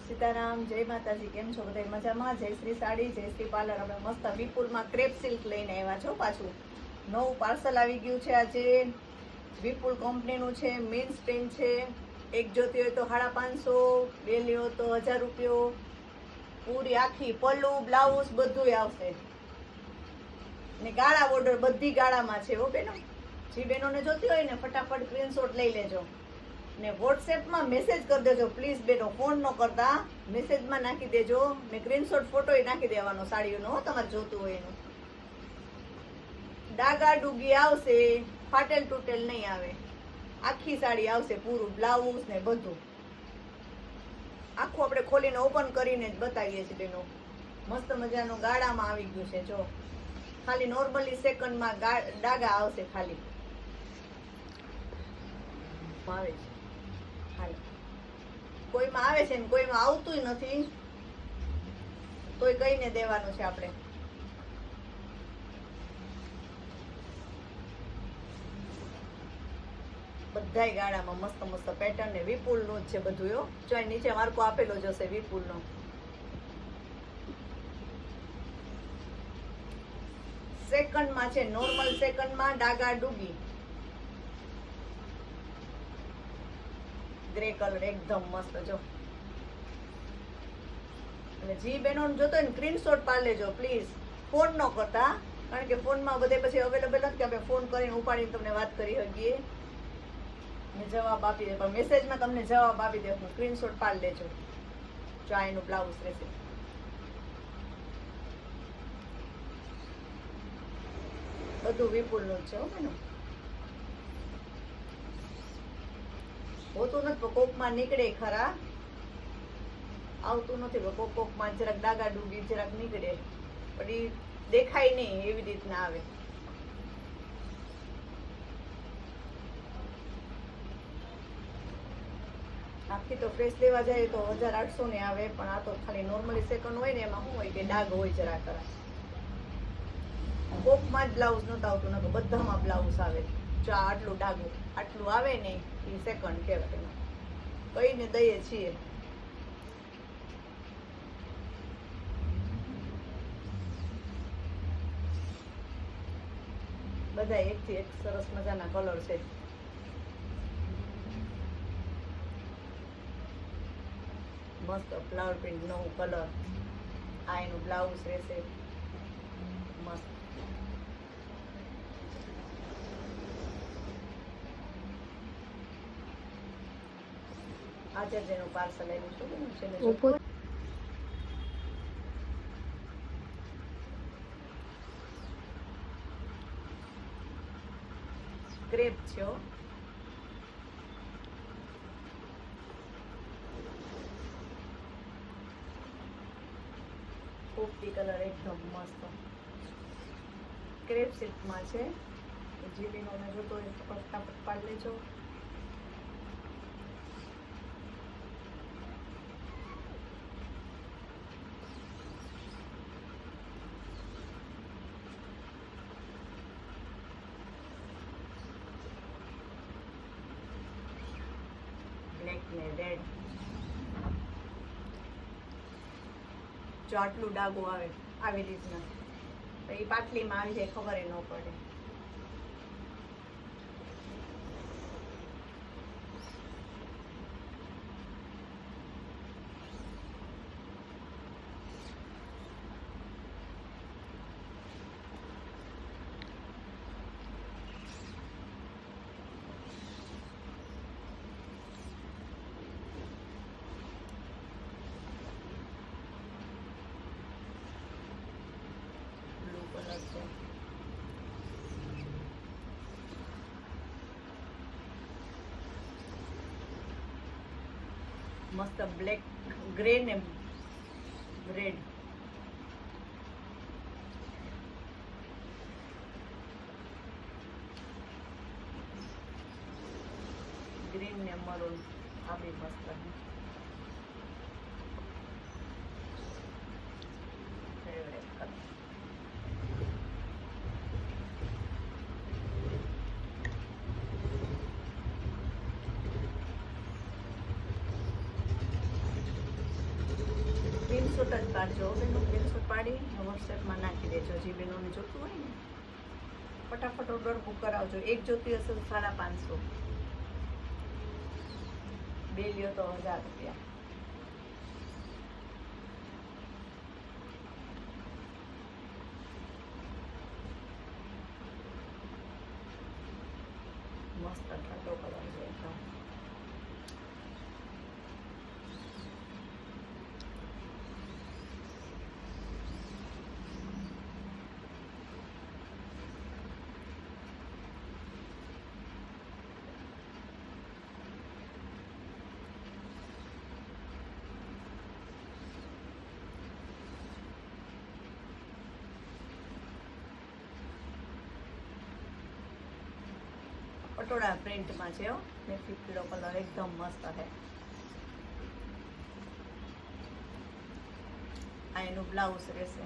સીતારામ, જય માતાજી. કેમ છો બધા? મજામાં? જય શ્રી સાડી, જય શ્રી પાર્લર. અમે મસ્ત વિપુલમાં ક્રેપ સિલ્ક લઈને આવ્યા છો. પાછું નવું પાર્સલ આવી ગયું છે આજે. વિપુલ કંપનીનું છે, મીન્સ પેન છે. એક જોતી હોય તો 550, બે લ્યો તો 1000 રૂપિયો. પૂરી આખી પલ્લુ બ્લાઉઝ બધું આવશે ને ગાળા ઓર્ડર બધી ગાળામાં છે હો બેનો. જે બેનોને જોતી હોય ને ફટાફટ સ્ક્રીનશોટ લઈ લેજો ને વોટ્સએપમાં મેસેજ કરી દેજો પ્લીઝ બેનો. ફોન ન કરતા, મેસેજમાં નાખી દેજો ને સ્ક્રીનશોટ ફોટો નાખી દેવાનો સાડીઓનો, તમારે જોતું હોય એનું. ડાગા ડુગી આવશે, ફાટેલ તૂટેલ નહીં આવે. આખી સાડી આવશે, પૂરું બ્લાઉઝ ને બધું આખું આપણે ખોલીને ઓપન કરીને જ બતાવીએ છીએ બેનો. મસ્ત મજાનું ગાળામાં આવી ગયું છે. જો ખાલી નોર્મલી સેકન્ડમાં ડાગા આવશે. ખાલી આવે છે, ખાલી કોઈમાં આવે છે ને કોઈમાં આવતું નથી, તોય કઈને દેવાનું છે આપણે. બધાય ગાળામાં મસ્ત મસ્ત પેટર્ન ને વિપુલ નું જ છે બધું. યો જો નીચે માર્કો આપેલો જ હશે વિપુલ નો. સેકન્ડમાં છે, નોર્મલ સેકન્ડમાં ડાગા ડુગી. ગ્રે કલર એકદમ મસ્ત. જો અને જી બેનો જોતો હોય ને સ્ક્રીનશોટ પાડી લેજો પ્લીઝ. ફોન ન કરતા, કારણ કે ફોનમાં બધે પછી અવેલેબલ નથી કે આપણે ફોન કરીને ઉપાડીને તમને વાત કરી શકીએ ને જવાબ આપી દે. પણ મેસેજમાં તમને જવાબ આપી દે. સ્ક્રીનશોટ પાડી લેજો. જો આ એનું બ્લાઉઝ રહેશે. બધું વિપુલનું જ છે હો બેનો. હોતું નથી, કોકમાં નીકળે ખરા, આવતું નથી. કોકમાં જરાક ડાગા ડૂગી જરાક નીકળે, પણ એ દેખાય નહીં એવી રીતના આવે. આખી તો ફ્રેશ લેવા જાય તો 1800 ને આવે, પણ આ તો ખાલી નોર્મલી સેકન્ડ હોય ને એમાં શું હોય કે ડાઘ હોય જરા ખરા. કોકમાં જ બ્લાઉઝ નતું આવતું, નતું બધામાં બ્લાઉઝ આવે. જો આટલું ડાઘું આટલું આવે ને એ સેકન્ડ કહેવાય. કઈને દઈએ છીએ. બધા એકથી એક સરસ મજાના કલર છે. મસ્ત ફ્લાવર પ્રિન્ટ નવું કલર. આ એનું બ્લાઉઝ રહેશે મસ્ત. આજે જેનું પાર્સલ આવ્યું છે ક્રેપ છે. પોપટી કલર એકદમ મસ્ત ક્રેપ સિલ્કમાં છે. જે બેનોને જોતો હોય ફટાફટ પાડી લેજો. બ્લેક ને રેડ. જો આટલું ડાઘું આવે આવી રીતના, તો એ પાટલીમાં આવી જાય ખબર ન પડે. મસ્ત બ્લેક, ગ્રે ને રેડ. ગ્રીન ને મરૂન આ બી મસ્ત. Favourite colour. સ્ક્રીનશોટ જ પાડજો બેનો, સ્ક્રીનશોટ પાડી વોટ્સએપમાં નાખી દેજો. જે બેનોને જોતું હોય ને ફટાફટ ઓર્ડર બુક કરાવજો. એક જોતી હશે તો 550, બે લ્યો તો 1000 રૂપિયા. મસ્ત ઠંડો કલર છે એકદમ. પટોળા પ્રિન્ટમાં છે હો, મેથી પીળો કલર એકદમ મસ્ત છે. આ એનું બ્લાઉઝ રહેશે.